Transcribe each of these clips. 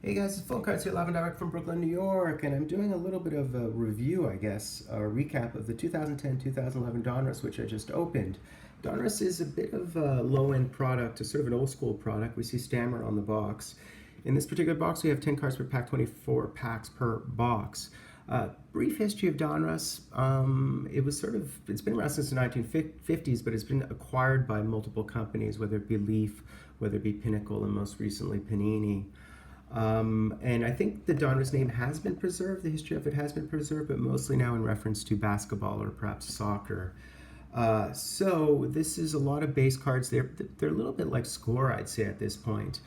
Hey guys, it's Fultoncards here, live and direct from Brooklyn, New York, and I'm doing a little bit of a review, I guess, a recap of the 2010-2011 Donruss, which I just opened. Donruss is a bit of a low-end product, a sort of an old-school product. We see Stammer on the box. In this particular box, we have 10 cards per pack, 24 packs per box. Brief history of Donruss. It's been around since the 1950s, but it's been acquired by multiple companies, whether it be Leaf, whether it be Pinnacle, and most recently Panini. And I think the Donruss name has been preserved, the history of it has been preserved, but mostly now in reference to basketball or perhaps soccer. So this is a lot of base cards. They're a little bit like Score, I'd say, at this point.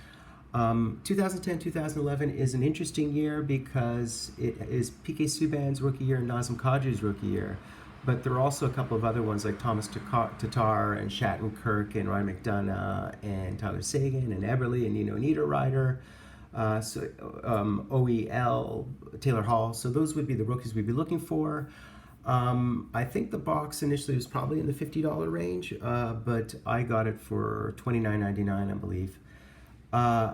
2010-2011 is an interesting year because it is P.K. Subban's rookie year and Nazem Kadri's rookie year. But there are also a couple of other ones like Thomas Tatar and Shattenkirk and Ryan McDonough and Tyler Sagan and Eberle and Nino Niederreiter. OEL, Taylor Hall. So those would be the rookies we'd be looking for. I think the box initially was probably in the $50 range, but I got it for $29.99, I believe.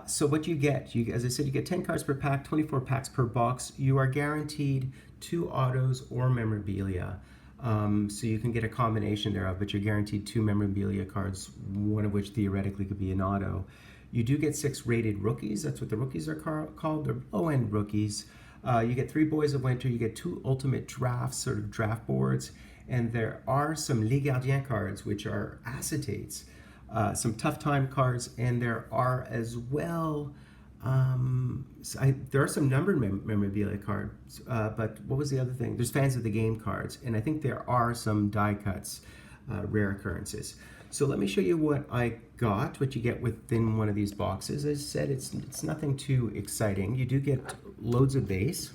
So what you get, as I said, you get 10 cards per pack, 24 packs per box. You are guaranteed 2 autos or memorabilia. So you can get a combination thereof, but you're guaranteed 2 memorabilia cards, one of which theoretically could be an auto. You do get 6 rated rookies. That's what the rookies are called. They're low-end rookies. You get 3 Boys of Winter. You get 2 Ultimate Drafts, sort of draft boards. And there are some Les Gardiens cards, which are acetates. Some Tough Time cards. And there are as well, there are some numbered memorabilia cards. But what was the other thing? There's Fans of the Game cards. And I think there are some die cuts, rare occurrences. So let me show you what I got, what you get within one of these boxes. As I said, it's nothing too exciting. You do get loads of base.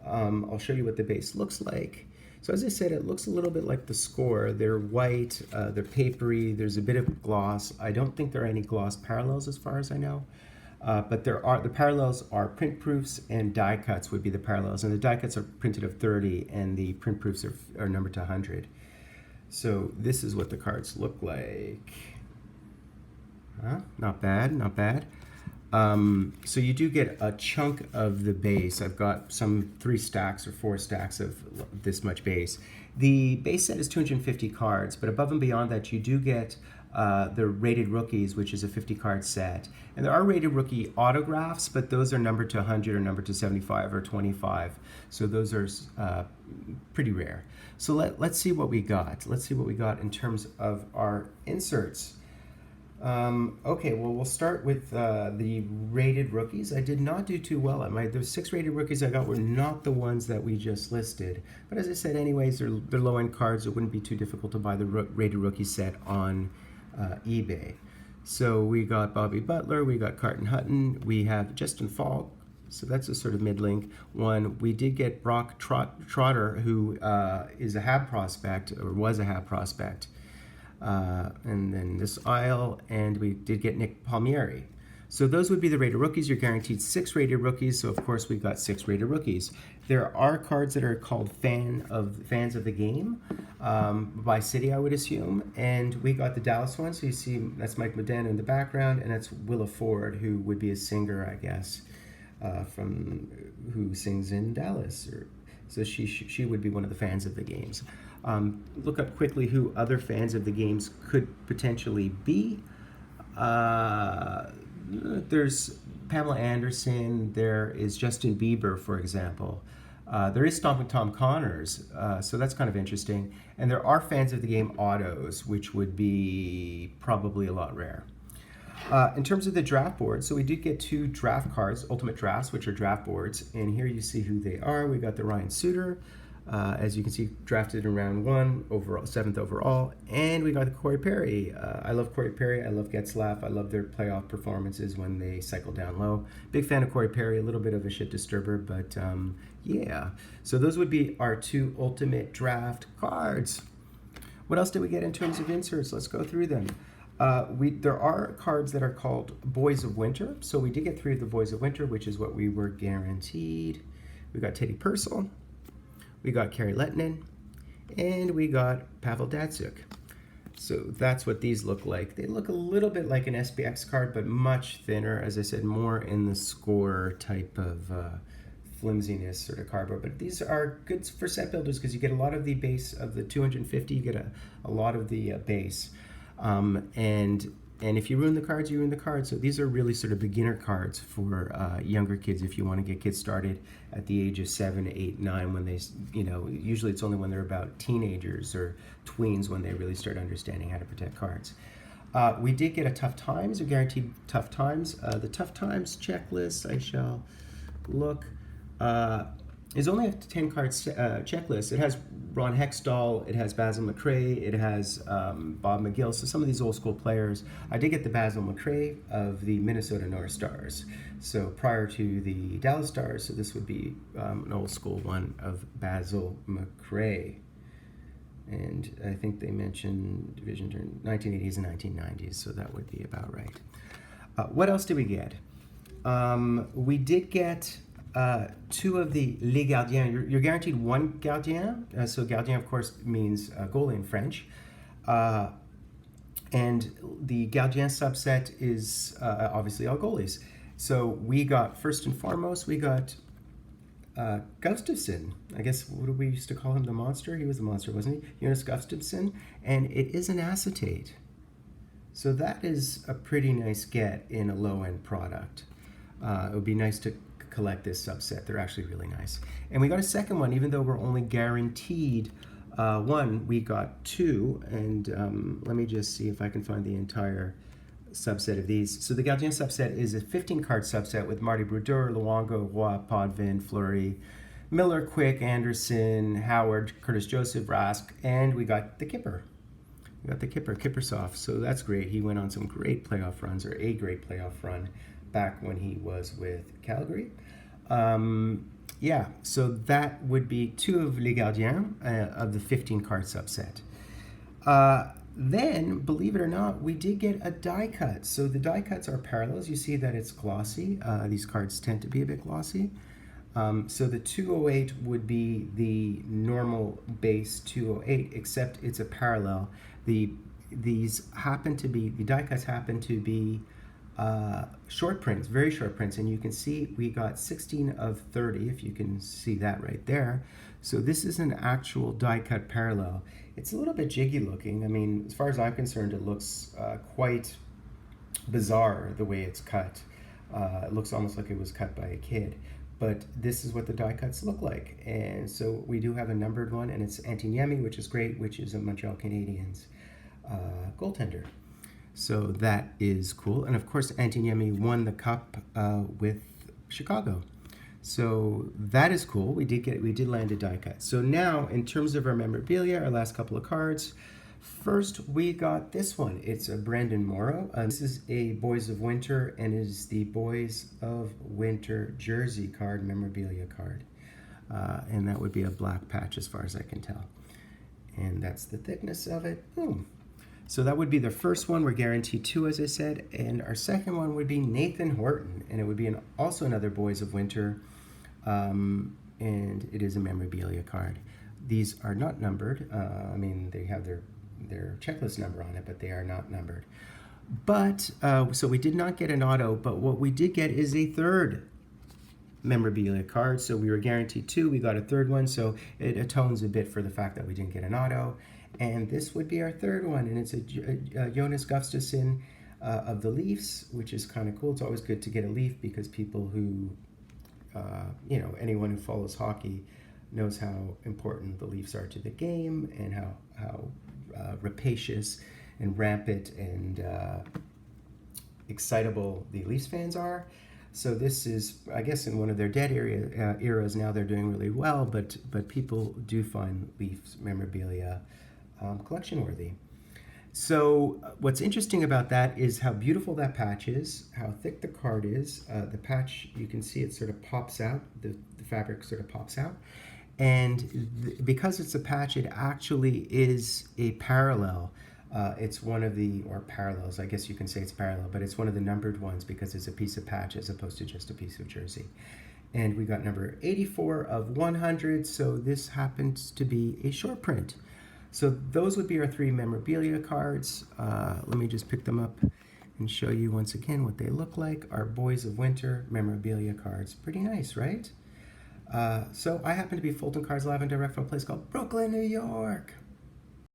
I'll show you what the base looks like. So as I said, it looks a little bit like the Score. They're white, they're papery, there's a bit of gloss. I don't think there are any gloss parallels as far as I know. But the parallels are print proofs and die cuts would be the parallels. And the die cuts are printed of 30 and the print proofs are numbered to 100. So this is what the cards look like. Not bad, not bad. So you do get a chunk of the base. I've got some 3 stacks or 4 stacks of this much base. The base set is 250 cards, but above and beyond that, you do get the rated rookies, which is a 50-card set. And there are rated rookie autographs, but those are numbered to 100 or numbered to 75 or 25. So those are pretty rare. So let's see what we got. Let's see what we got in terms of our inserts. Okay, well, we'll start with the rated rookies. I did not do too well. Those 6 rated rookies I got were not the ones that we just listed. But as I said, anyways, they're low-end cards. It wouldn't be too difficult to buy the rated rookie set on eBay. So we got Bobby Butler, we got Carton Hutton, we have Justin Falk. So that's a sort of mid-link one. We did get Brock Trotter, who is a HAB prospect, or was a HAB prospect. And then this aisle, and we did get Nick Palmieri. So those would be the rated rookies. You're guaranteed 6 rated rookies, so of course we've got 6 rated rookies. There are cards that are called Fans of the Game by City, I would assume, and we got the Dallas one, so you see that's Mike Modena in the background, and that's Willa Ford, who would be a singer, I guess, who sings in Dallas. So she would be one of the Fans of the Games. Look up quickly who other Fans of the Games could potentially be. There's Pamela Anderson. There is Justin Bieber, for example. There is Stomping Tom Connors, so that's kind of interesting. And there are Fans of the Game autos, which would be probably a lot rare. In terms of the draft board, so we did get 2 draft cards, Ultimate Drafts, which are draft boards. And here you see who they are. We got the Ryan Suter. As you can see, drafted in round 1, overall, 7th overall. And we got the Corey Perry. I love Corey Perry. I love Getzlaff. I love their playoff performances when they cycle down low. Big fan of Corey Perry. A little bit of a shit disturber, but yeah. So those would be our 2 ultimate draft cards. What else did we get in terms of inserts? Let's go through them. There are cards that are called Boys of Winter. So we did get 3 of the Boys of Winter, which is what we were guaranteed. We got Teddy Purcell. We got Kari Lehtinen, and we got Pavel Datsyuk. So that's what these look like. They look a little bit like an SPX card, but much thinner. As I said, more in the score type of flimsiness sort of cardboard. But these are good for set builders because you get a lot of the base of the 250. You get a lot of the base. And if you ruin the cards, you ruin the cards. So these are really sort of beginner cards for younger kids if you want to get kids started at the age of 7, 8, 9 when they, usually it's only when they're about teenagers or tweens when they really start understanding how to protect cards. We did get a Tough Times, a guaranteed Tough Times. The Tough Times checklist, I shall look, is only a 10 card checklist. It has Ron Hextall, it has Basil McRae, it has Bob McGill, so some of these old school players. I did get the Basil McRae of the Minnesota North Stars, so prior to the Dallas Stars, so this would be an old school one of Basil McRae. And I think they mentioned division during 1980s and 1990s, so that would be about right. What else did we get? We did get 2 of the Les Gardiens. You're guaranteed 1 Gardien. So Gardien, of course, means goalie in French. And the Gardien subset is obviously all goalies. So we got, first and foremost, we got Gustafsson. I guess, what do we used to call him? The monster? He was the monster, wasn't he? Jonas Gustafsson. And it is an acetate. So that is a pretty nice get in a low-end product. It would be nice to collect this subset. They're actually really nice. And we got a second one, even though we're only guaranteed 1, we got 2. And let me just see if I can find the entire subset of these. So the Gardien subset is a 15-card subset with Marty Brodeur, Luongo, Roy, Potvin, Fleury, Miller, Quick, Anderson, Howard, Curtis Joseph, Rask, and we got the Kipper. We got the Kippersoft. So that's great. He went on some great playoff runs, or a great playoff run, back when he was with Calgary. Yeah, so that would be 2 of Les Gardiens of the 15-card subset. Then, believe it or not, we did get a die cut. So the die cuts are parallels. You see that it's glossy. These cards tend to be a bit glossy. So the 208 would be the normal base 208, except it's a parallel. These happen to be, the die cuts happen to be short prints, very short prints, and you can see we got 16 of 30, if you can see that right there. So this is an actual die cut parallel. It's a little bit jiggy looking. I mean, as far as I'm concerned, it looks quite bizarre the way it's cut. It looks almost like it was cut by a kid. But this is what the die cuts look like. And so we do have a numbered one, and it's Antiniemi, which is great, which is a Montreal Canadiens goaltender. So that is cool. And of course, Antiniemi won the cup with Chicago. So that is cool. We did land a die cut. So now, in terms of our memorabilia, our last couple of cards, first we got this one. It's a Brandon Morrow. This is a Boys of Winter, and it is the Boys of Winter jersey card, memorabilia card. And that would be a black patch as far as I can tell. And that's the thickness of it. Boom. So that would be the first one. We're guaranteed 2, as I said. And our second one would be Nathan Horton. And it would be also another Boys of Winter. And it is a memorabilia card. These are not numbered. I mean, they have their checklist number on it, but they are not numbered. But, so we did not get an auto, but what we did get is a third memorabilia card. So we were guaranteed 2. We got a third one. So it atones a bit for the fact that we didn't get an auto. And this would be our third one, and it's a Jonas Gustafsson of the Leafs, which is kind of cool. It's always good to get a Leaf because people who, anyone who follows hockey knows how important the Leafs are to the game and how rapacious and rampant and excitable the Leafs fans are. So this is, I guess, in one of their dead eras now. They're doing really well, but people do find Leafs memorabilia collection worthy. So what's interesting about that is how beautiful that patch is, how thick the card is. The patch, you can see it sort of pops out, the fabric sort of pops out. And because it's a patch, it actually is a parallel. It's one of the, or parallels, I guess you can say it's parallel, but it's one of the numbered ones because it's a piece of patch as opposed to just a piece of jersey. And we got number 84 of 100, so this happens to be a short print. So those would be our 3 memorabilia cards. Let me just pick them up and show you once again what they look like. Our Boys of Winter memorabilia cards. Pretty nice, right? So I happen to be Fultoncards live and direct from a place called Brooklyn, New York.